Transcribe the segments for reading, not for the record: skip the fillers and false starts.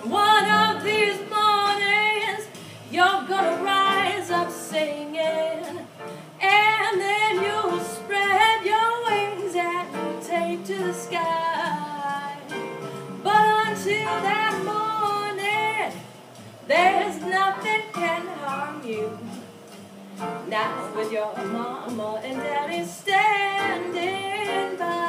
One of these mornings, you're gonna rise up singing, and then you'll spread your wings and take to the sky. But until that morning, there's nothing can harm you. Now with your mama and daddy standing by.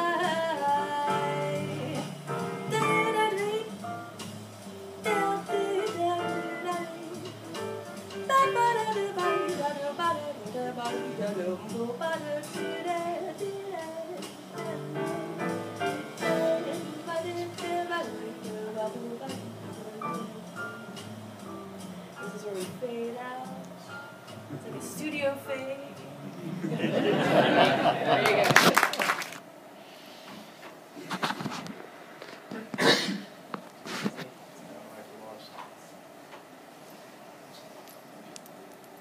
This is where we fade out. It's like a studio fade. There you go.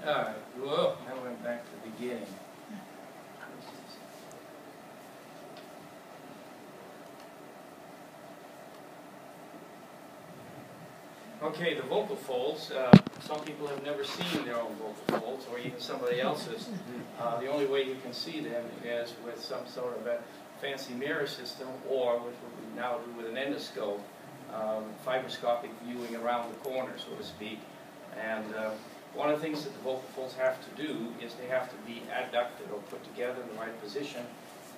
All right, whoa, I went back to the beginning. Okay, the vocal folds. Some people have never seen their own vocal folds, or even somebody else's. The only way you can see them is with some sort of a fancy mirror system, or with what we now do with an endoscope, fibroscopic viewing around the corner, so to speak. And one of the things that the vocal folds have to do is they have to be adducted or put together in the right position,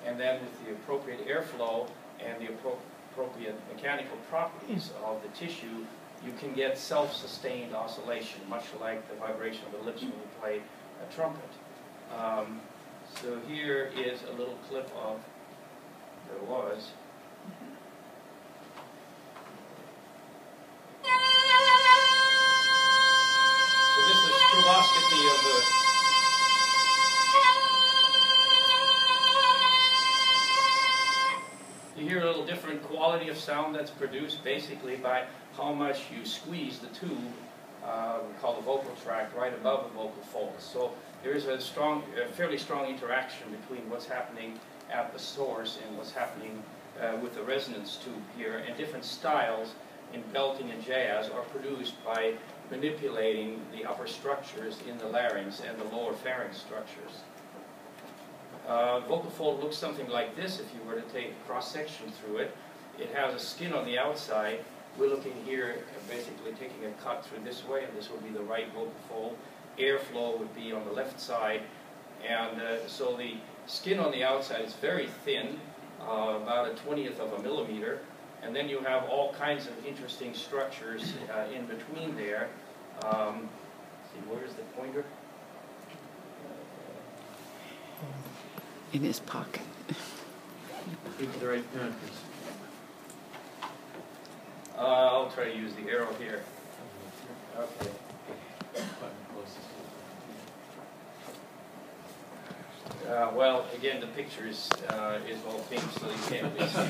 and then with the appropriate airflow and the appropriate mechanical properties of the tissue, you can get self-sustained oscillation, much like the vibration of the lips when you play a trumpet. So here is a little clip of, there was, so this is stroboscopy of the you hear a little different quality of sound that's produced basically by how much you squeeze the tube, we call the vocal tract, right above the vocal folds. So there is a fairly strong interaction between what's happening at the source and what's happening with the resonance tube here. And different styles in belting and jazz are produced by manipulating the upper structures in the larynx and the lower pharynx structures. Vocal fold looks something like this if you were to take a cross-section through it. It has a skin on the outside. We're looking here basically taking a cut through this way, and this would be the right vocal fold. Airflow would be on the left side, and so the skin on the outside is very thin, about a 20th of a millimeter, and then you have all kinds of interesting structures in between there. See, where's the pointer? In his pocket. Into the right point. I'll try to use the arrow here. Okay. Well, again, the picture is all pink, so you can't really see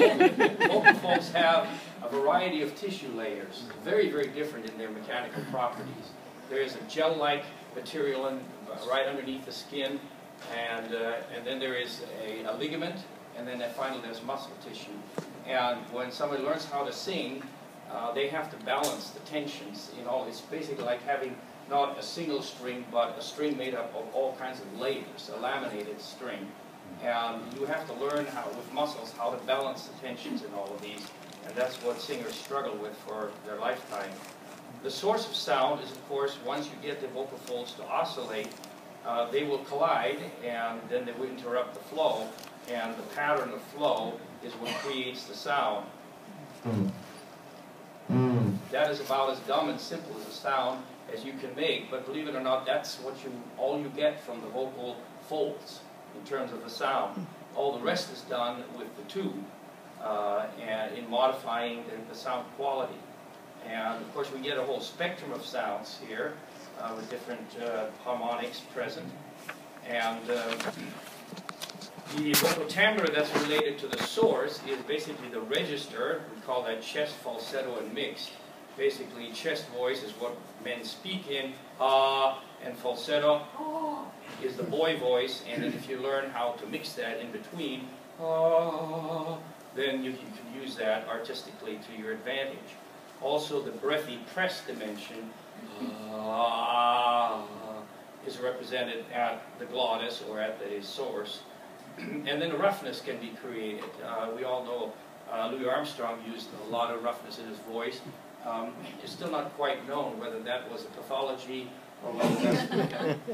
it. Vocal folds have a variety of tissue layers, very, very different in their mechanical properties. There is a gel-like material right underneath the skin, and then there is a ligament, and then finally there's muscle tissue. And when somebody learns how to sing, they have to balance the tensions in all. It's basically like having not a single string, but a string made up of all kinds of layers, a laminated string. And you have to learn how, with muscles, how to balance the tensions in all of these. And that's what singers struggle with for their lifetime. The source of sound is, of course, once you get the vocal folds to oscillate, they will collide, and then they will interrupt the flow. And the pattern of flow is what creates the sound. That is about as dumb and simple as a sound as you can make, but believe it or not, that's what all you get from the vocal folds in terms of the sound. All the rest is done with the tube and in modifying the sound quality. And of course we get a whole spectrum of sounds here with different harmonics present. And the vocal timbre that's related to the source is basically the register. We call that chest, falsetto, and mixed. basically chest voice is what men speak in, and falsetto is the boy voice, and then if you learn how to mix that in between, then you can use that artistically to your advantage. Also, the breathy press dimension is represented at the glottis or at the source. And then the roughness can be created. We all know Louis Armstrong used a lot of roughness in his voice. It's still not quite known whether that was a pathology or whether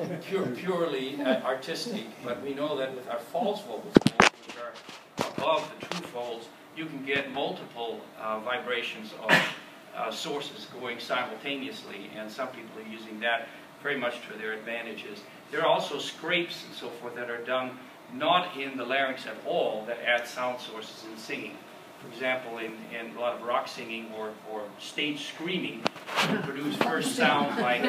that's purely artistic. But we know that with our false vocal folds, which are above the true folds, you can get multiple vibrations of sources going simultaneously, and some people are using that very much to their advantages. There are also scrapes and so forth that are done not in the larynx at all that add sound sources in singing. For example, in a lot of rock singing or stage screaming, you produce first sounds like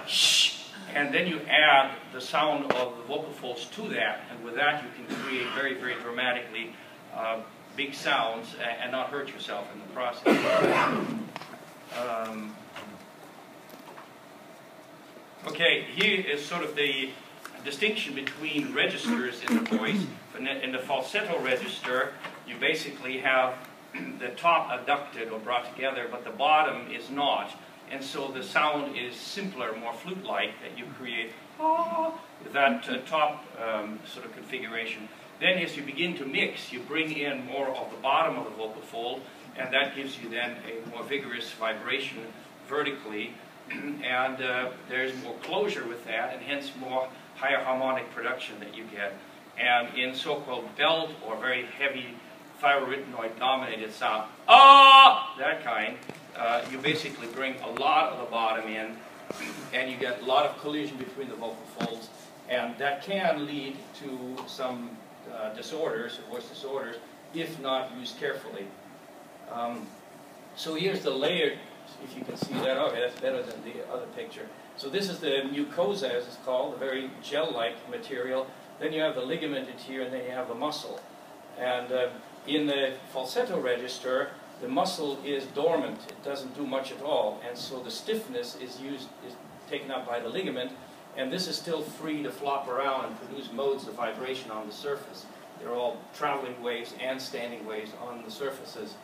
shh, and then you add the sound of the vocal folds to that, and with that you can create very, very dramatically big sounds and not hurt yourself in the process. Okay, here is sort of the distinction between registers in the voice. In the falsetto register, you basically have the top abducted or brought together, but the bottom is not. And so the sound is simpler, more flute-like, that you create with that top sort of configuration. Then as you begin to mix, you bring in more of the bottom of the vocal fold, and that gives you then a more vigorous vibration vertically. And there's more closure with that, and hence more higher harmonic production that you get. And in so-called belt or very heavy thyrorytenoid dominated sound, that kind, you basically bring a lot of the bottom in, and you get a lot of collision between the vocal folds, and that can lead to some disorders, voice disorders, if not used carefully. So here's the layered, if you can see that. Okay, that's better than the other picture. So this is the mucosa, as it's called, the very gel-like material. Then you have the ligament here, and then you have the muscle. And in the falsetto register, the muscle is dormant. It doesn't do much at all. And so the stiffness is taken up by the ligament, and this is still free to flop around and produce modes of vibration on the surface. They're all traveling waves and standing waves on the surfaces.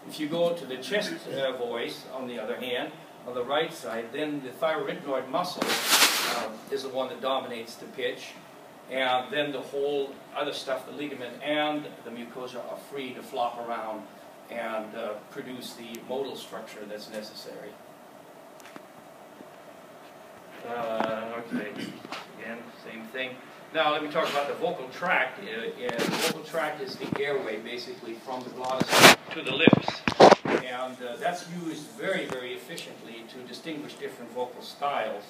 If you go to the chest voice, on the other hand, on the right side, then the thyrorytenoid muscle is the one that dominates the pitch, and then the whole other stuff, the ligament and the mucosa, are free to flop around and produce the modal structure that's necessary. Okay, again, same thing. Now let me talk about the vocal tract. The vocal tract is the airway, basically, from the glottis to the lips. And that's used very, very efficiently to distinguish different vocal styles.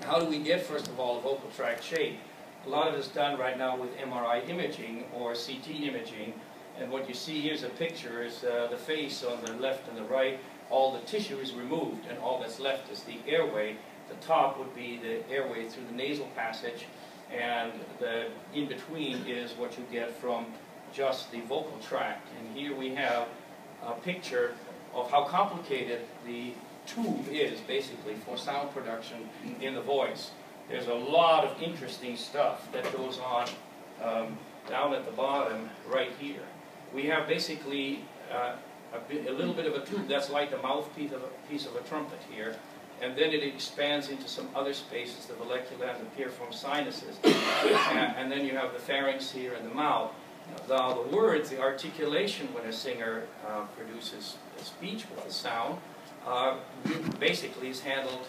How do we get, first of all, a vocal tract shape? A lot of it is done right now with MRI imaging or CT imaging. And what you see here is a picture, is the face on the left and the right. All the tissue is removed, and all that's left is the airway. The top would be the airway through the nasal passage, and the in-between is what you get from just the vocal tract. And here we have a picture of how complicated the tube is, basically, for sound production in the voice. There's a lot of interesting stuff that goes on down at the bottom right here. We have basically a little bit of a tube that's like the mouthpiece of a trumpet here, and then it expands into some other spaces, the vallecula and the piriform sinuses, and then you have the pharynx here and the mouth. Now the words, the articulation when a singer produces a speech with a sound, basically is handled,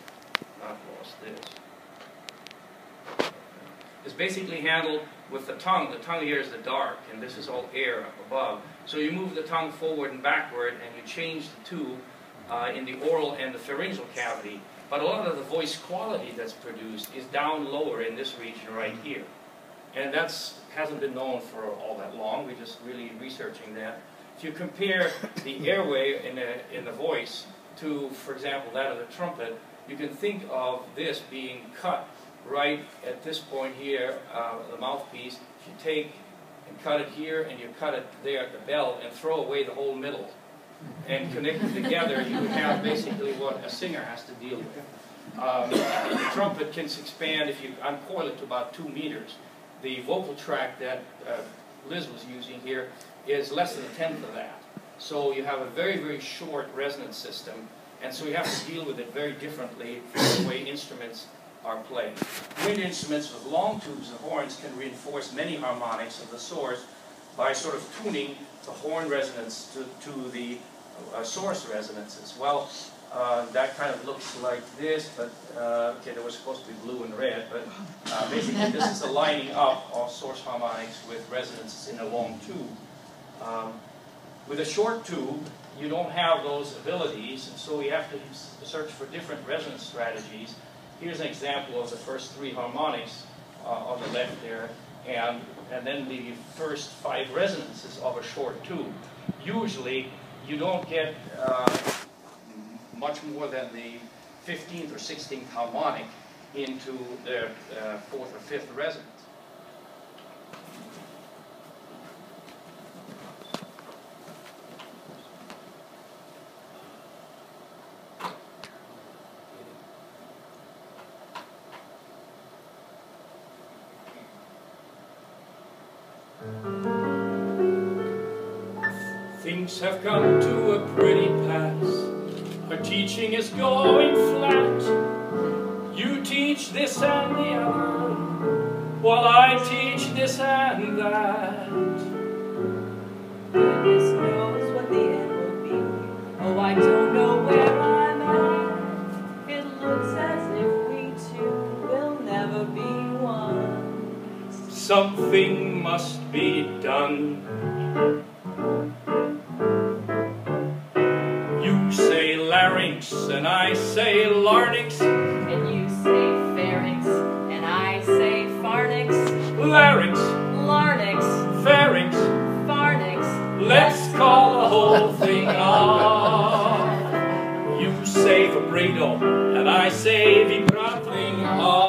is basically handled with the tongue. The tongue here is the dark, and this is all air up above. So you move the tongue forward and backward, and you change the tube in the oral and the pharyngeal cavity. But a lot of the voice quality that's produced is down lower in this region right here. And that hasn't been known for all that long. We're just really researching that. If you compare the airway in the voice to, for example, that of the trumpet, you can think of this being cut right at this point here, the mouthpiece. If you take and cut it here, and you cut it there at the bell, and throw away the whole middle, and connect them together, you have basically what a singer has to deal with. The trumpet can expand if you uncoil it to about 2 meters. The vocal tract that Liz was using here is less than 1/10 of that. So you have a very, very short resonance system, and so you have to deal with it very differently from the way instruments are played. Wind instruments with long tubes and horns can reinforce many harmonics of the source by sort of tuning the horn resonance to the source resonances. Well, that kind of looks like this, but okay, there was supposed to be blue and red, but basically this is the lining up of source harmonics with resonances in a long tube. With a short tube, you don't have those abilities, and so you have to search for different resonance strategies. Here's an example of the first 3 harmonics on the left there, and then the first 5 resonances of a short tube. Usually, you don't get much more than the 15th or 16th harmonic into the 4th or 5th resonance. Things have come to a pretty pass. Our teaching is going flat. You teach this and the other, while I teach this and that. Goodness knows what the end will be. Oh, I don't know where I'm at. It looks as if we two will never be one. Something must be done. You say larynx and I say larynx, and you say pharynx and I say pharynx. larynx